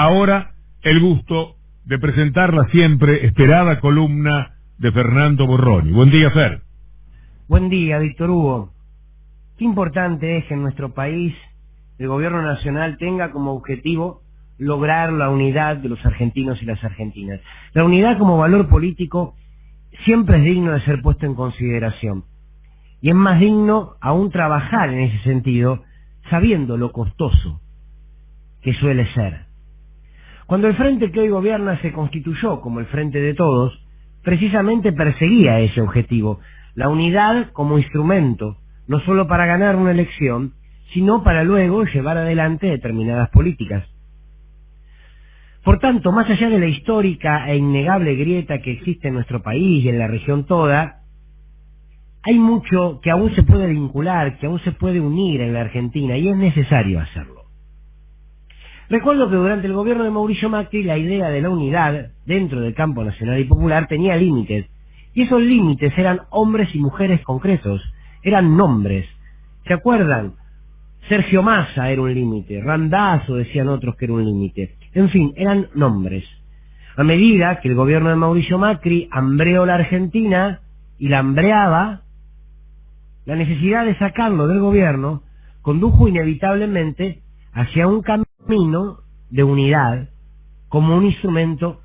Ahora, el gusto de presentar la siempre esperada columna de Fernando Borroni. Buen día, Fer. Buen día, Víctor Hugo. Qué importante es que en nuestro país el gobierno nacional tenga como objetivo lograr la unidad de los argentinos y las argentinas. La unidad como valor político siempre es digno de ser puesto en consideración. Y es más digno aún trabajar en ese sentido, sabiendo lo costoso que suele ser. Cuando el frente que hoy gobierna se constituyó como el Frente de Todos, precisamente perseguía ese objetivo, la unidad como instrumento, no solo para ganar una elección, sino para luego llevar adelante determinadas políticas. Por tanto, más allá de la histórica e innegable grieta que existe en nuestro país y en la región toda, hay mucho que aún se puede vincular, que aún se puede unir en la Argentina, y es necesario hacerlo. Recuerdo que durante el gobierno de Mauricio Macri la idea de la unidad dentro del campo nacional y popular tenía límites, y esos límites eran hombres y mujeres concretos, eran nombres. ¿Se acuerdan? Sergio Massa era un límite, Randazzo decían otros que era un límite, en fin, eran nombres. A medida que el gobierno de Mauricio Macri hambreó la Argentina y la hambreaba, la necesidad de sacarlo del gobierno condujo inevitablemente hacia un camino de unidad como un instrumento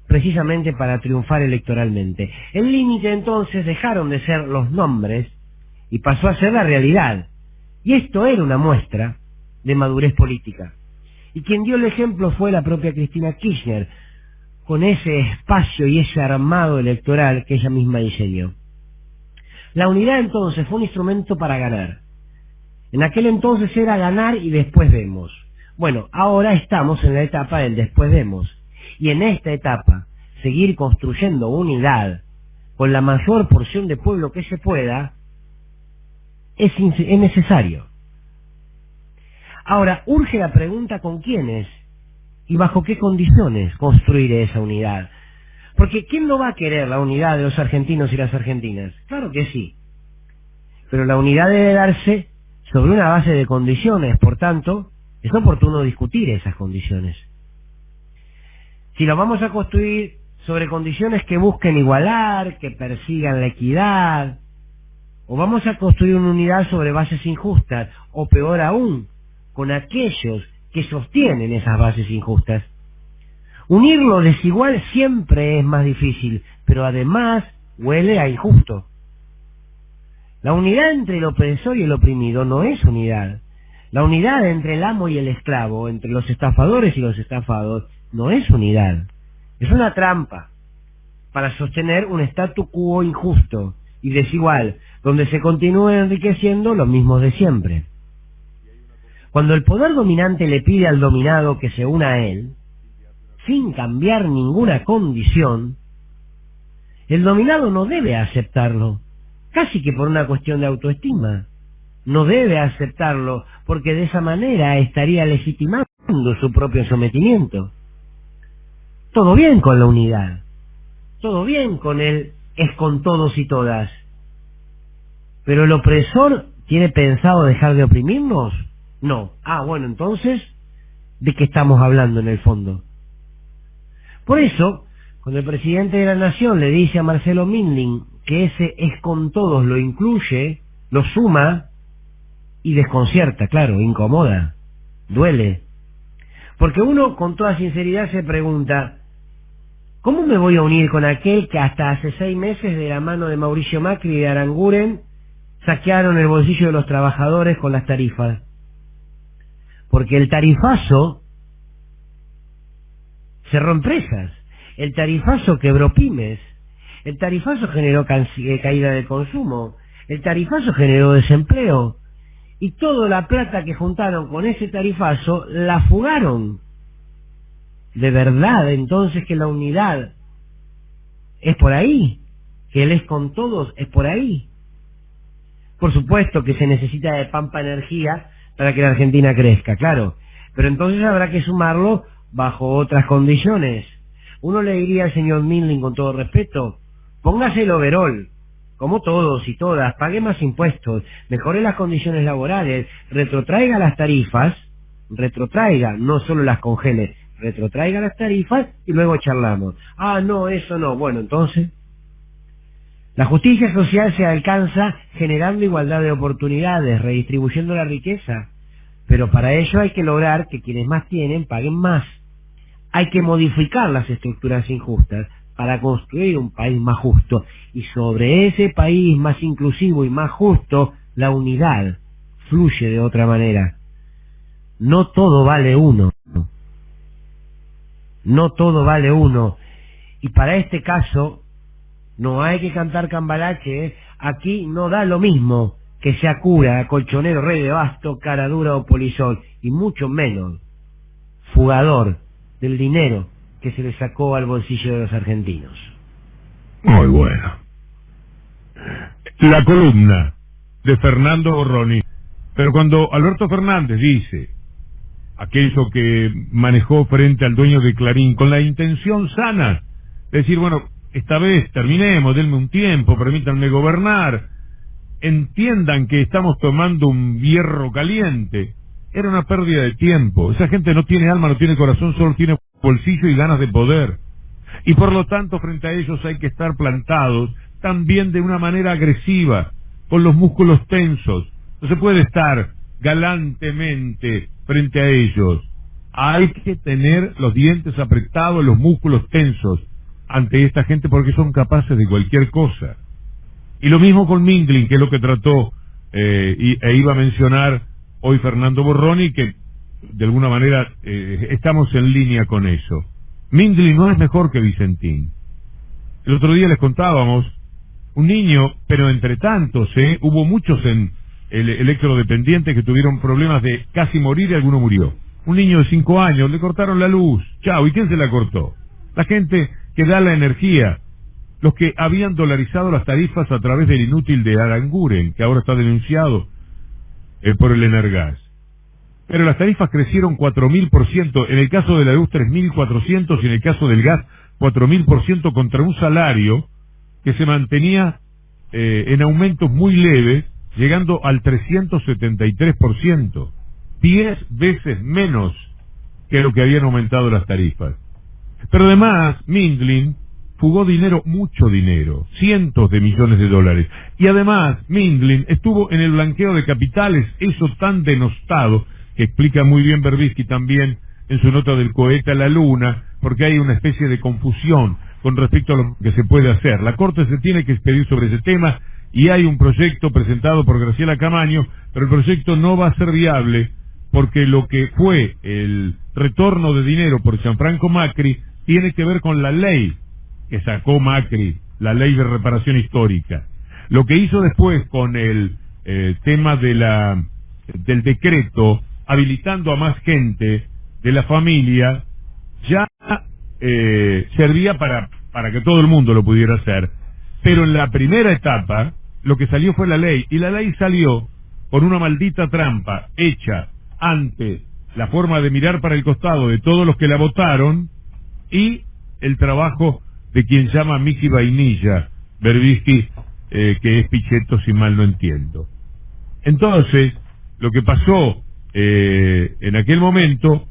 precisamente para triunfar electoralmente. El límite entonces dejaron de ser los nombres y pasó a ser la realidad. Y esto era una muestra de madurez política. Y quien dio el ejemplo fue la propia Cristina Kirchner, con ese espacio y ese armado electoral que ella misma diseñó. La unidad entonces fue un instrumento para ganar. En aquel entonces era ganar y después vemos. Bueno, ahora estamos en la etapa del después vemos. Y en esta etapa, seguir construyendo unidad con la mayor porción de pueblo que se pueda, es necesario. Ahora, urge la pregunta con quiénes y bajo qué condiciones construir esa unidad. Porque ¿quién no va a querer la unidad de los argentinos y las argentinas? Claro que sí. Pero la unidad debe darse sobre una base de condiciones, por tanto, es oportuno discutir esas condiciones. Si lo vamos a construir sobre condiciones que busquen igualar, que persigan la equidad, o vamos a construir una unidad sobre bases injustas, o peor aún, con aquellos que sostienen esas bases injustas. Unir lo desigual siempre es más difícil, pero además huele a injusto. La unidad entre el opresor y el oprimido no es unidad. La unidad entre el amo y el esclavo, entre los estafadores y los estafados, no es unidad. Es una trampa para sostener un statu quo injusto y desigual, donde se continúen enriqueciendo los mismos de siempre. Cuando el poder dominante le pide al dominado que se una a él, sin cambiar ninguna condición, el dominado no debe aceptarlo, casi que por una cuestión de autoestima. No debe aceptarlo porque de esa manera estaría legitimando su propio sometimiento. Todo bien con la unidad, todo bien con el es con todos y todas, pero el opresor ¿tiene pensado dejar de oprimirnos? No. Bueno, entonces, ¿de qué estamos hablando en el fondo? Por eso, cuando el presidente de la Nación le dice a Marcelo Minding que ese es con todos lo incluye, lo suma y desconcierta, claro, incomoda, duele. Porque uno con toda sinceridad se pregunta, ¿cómo me voy a unir con aquel que hasta hace 6 meses de la mano de Mauricio Macri y de Aranguren saquearon el bolsillo de los trabajadores con las tarifas? Porque el tarifazo cerró empresas, el tarifazo quebró pymes, el tarifazo generó caída de consumo, el tarifazo generó desempleo, y toda la plata que juntaron con ese tarifazo la fugaron. ¿De verdad entonces que la unidad es por ahí? ¿Que él es con todos es por ahí? Por supuesto que se necesita de pampa energía para que la Argentina crezca, claro, pero entonces habrá que sumarlo bajo otras condiciones. Uno le diría al señor Minding con todo respeto, póngase el overol, como todos y todas, pague más impuestos, mejore las condiciones laborales, retrotraiga las tarifas, retrotraiga, no solo las congele, retrotraiga las tarifas y luego charlamos. Ah, no, eso no. Bueno, entonces, la justicia social se alcanza generando igualdad de oportunidades, redistribuyendo la riqueza. Pero para ello hay que lograr que quienes más tienen paguen más. Hay que modificar las estructuras injustas para construir un país más justo. Y sobre ese país más inclusivo y más justo, la unidad fluye de otra manera. No todo vale uno. No todo vale uno. Y para este caso, no hay que cantar cambalache, ¿eh? Aquí no da lo mismo que sea cura, colchonero, rey de basto, cara dura o polizón, y mucho menos fugador del dinero que se le sacó al bolsillo de los argentinos. Muy bueno. La columna de Fernando Borroni. Pero cuando Alberto Fernández dice aquello que manejó frente al dueño de Clarín con la intención sana de decir, bueno, esta vez terminemos, denme un tiempo, permítanme gobernar, entiendan que estamos tomando un hierro caliente, era una pérdida de tiempo. Esa gente no tiene alma, no tiene corazón, solo tiene bolsillo y ganas de poder. Y por lo tanto, frente a ellos hay que estar plantados también de una manera agresiva, con los músculos tensos. No se puede estar galantemente frente a ellos. Hay que tener los dientes apretados, los músculos tensos ante esta gente porque son capaces de cualquier cosa. Y lo mismo con Mindlin, que es lo que trató e iba a mencionar hoy Fernando Borroni, que de alguna manera estamos en línea con eso. Mindlin no es mejor que Vicentín. El otro día les contábamos, un niño, pero entre tantos, hubo muchos en el electrodependiente que tuvieron problemas de casi morir y alguno murió. Un niño de 5 años, le cortaron la luz, chao, ¿y quién se la cortó? La gente que da la energía, los que habían dolarizado las tarifas a través del inútil de Aranguren, que ahora está denunciado por el Energas. Pero las tarifas crecieron 4.000%, en el caso de la luz 3.400% y en el caso del gas 4.000% contra un salario que se mantenía en aumentos muy leves, llegando al 373%, 10 veces menos que lo que habían aumentado las tarifas. Pero además, Mindlin fugó dinero, mucho dinero, cientos de millones de dólares. Y además, Mindlin estuvo en el blanqueo de capitales, eso tan denostado, que explica muy bien Berbisky también en su nota del cohete a la luna, porque hay una especie de confusión con respecto a lo que se puede hacer. La Corte se tiene que expedir sobre ese tema y hay un proyecto presentado por Graciela Camaño, pero el proyecto no va a ser viable porque lo que fue el retorno de dinero por Gianfranco Macri tiene que ver con la ley que sacó Macri, la ley de reparación histórica. Lo que hizo después con el tema de del decreto habilitando a más gente de la familia ya servía para que todo el mundo lo pudiera hacer. Pero en la primera etapa lo que salió fue la ley, y la ley salió por una maldita trampa hecha ante la forma de mirar para el costado de todos los que la votaron y el trabajo de quien llama Miki Vainilla, Berbisky, que es Pichetto, si mal no entiendo. Entonces, lo que pasó en aquel momento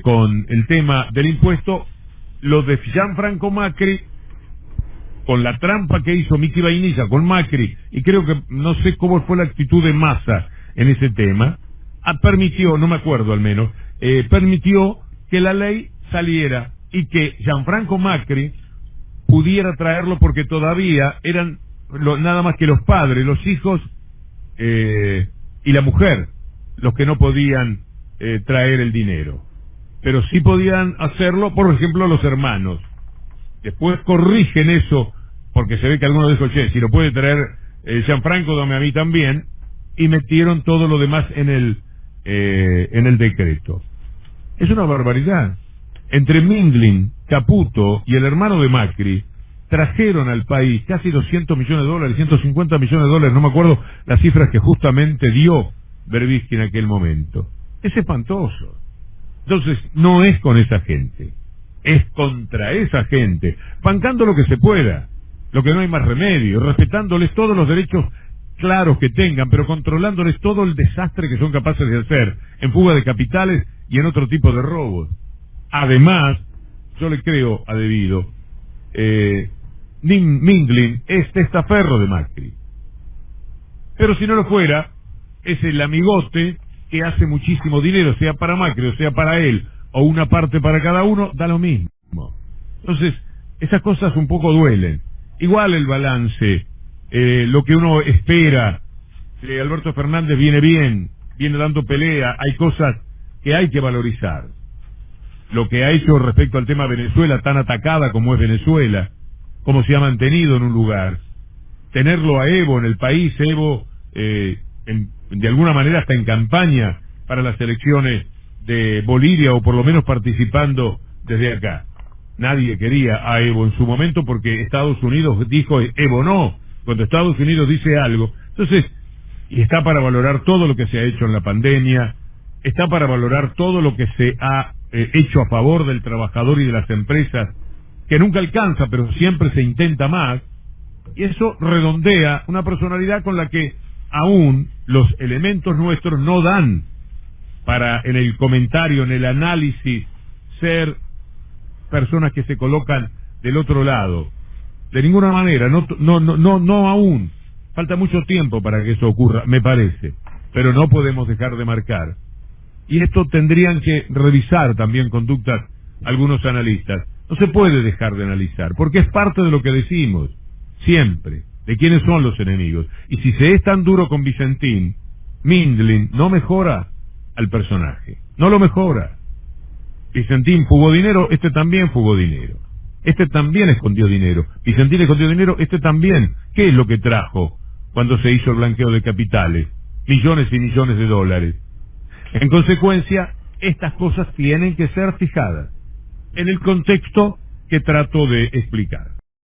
con el tema del impuesto, lo de Gianfranco Macri, con la trampa que hizo Miki Vainilla con Macri, y creo que, no sé cómo fue la actitud de Massa en ese tema, permitió, no me acuerdo al menos, permitió que la ley saliera y que Gianfranco Macri pudiera traerlo porque todavía eran nada más que los padres, los hijos y la mujer los que no podían traer el dinero. Pero sí podían hacerlo, por ejemplo, los hermanos. Después corrigen eso, porque se ve que algunos dijo, che, si lo puede traer Gianfranco, dame a mí también, y metieron todo lo demás en el decreto. Es una barbaridad. Entre Mindlin, Caputo y el hermano de Macri, trajeron al país casi 200 millones de dólares, 150 millones de dólares, no me acuerdo las cifras que justamente dio Berbisky en aquel momento. Es espantoso. Entonces, no es con esa gente, es contra esa gente, bancando lo que se pueda, lo que no hay más remedio, respetándoles todos los derechos claros que tengan, pero controlándoles todo el desastre que son capaces de hacer en fuga de capitales y en otro tipo de robos. Además, yo le creo a Devido, Mindlin es testaferro de Macri. Pero si no lo fuera, es el amigote que hace muchísimo dinero, sea para Macri o sea para él, o una parte para cada uno, da lo mismo. Entonces, esas cosas un poco duelen. Igual el balance, lo que uno espera, Alberto Fernández viene bien, viene dando pelea, hay cosas que hay que valorizar. Lo que ha hecho respecto al tema Venezuela, tan atacada como es Venezuela, cómo se ha mantenido en un lugar, tenerlo a Evo en el país, Evo de alguna manera está en campaña para las elecciones de Bolivia, o por lo menos participando desde acá. Nadie quería a Evo en su momento porque Estados Unidos dijo Evo no, cuando Estados Unidos dice algo. Entonces, y está para valorar todo lo que se ha hecho en la pandemia, está para valorar todo lo que se ha hecho a favor del trabajador y de las empresas, que nunca alcanza, pero siempre se intenta más, y eso redondea una personalidad con la que aún los elementos nuestros no dan para, en el comentario, en el análisis, ser personas que se colocan del otro lado. De ninguna manera, no aún. Falta mucho tiempo para que eso ocurra, me parece, pero no podemos dejar de marcar. Y esto tendrían que revisar también conductas algunos analistas. No se puede dejar de analizar, porque es parte de lo que decimos, siempre, de quiénes son los enemigos. Y si se es tan duro con Vicentín, Mindlin no mejora al personaje, no lo mejora. Vicentín fugó dinero, este también fugó dinero. Este también escondió dinero. Vicentín escondió dinero, este también. ¿Qué es lo que trajo cuando se hizo el blanqueo de capitales? Millones y millones de dólares. En consecuencia, estas cosas tienen que ser fijadas en el contexto que trato de explicar.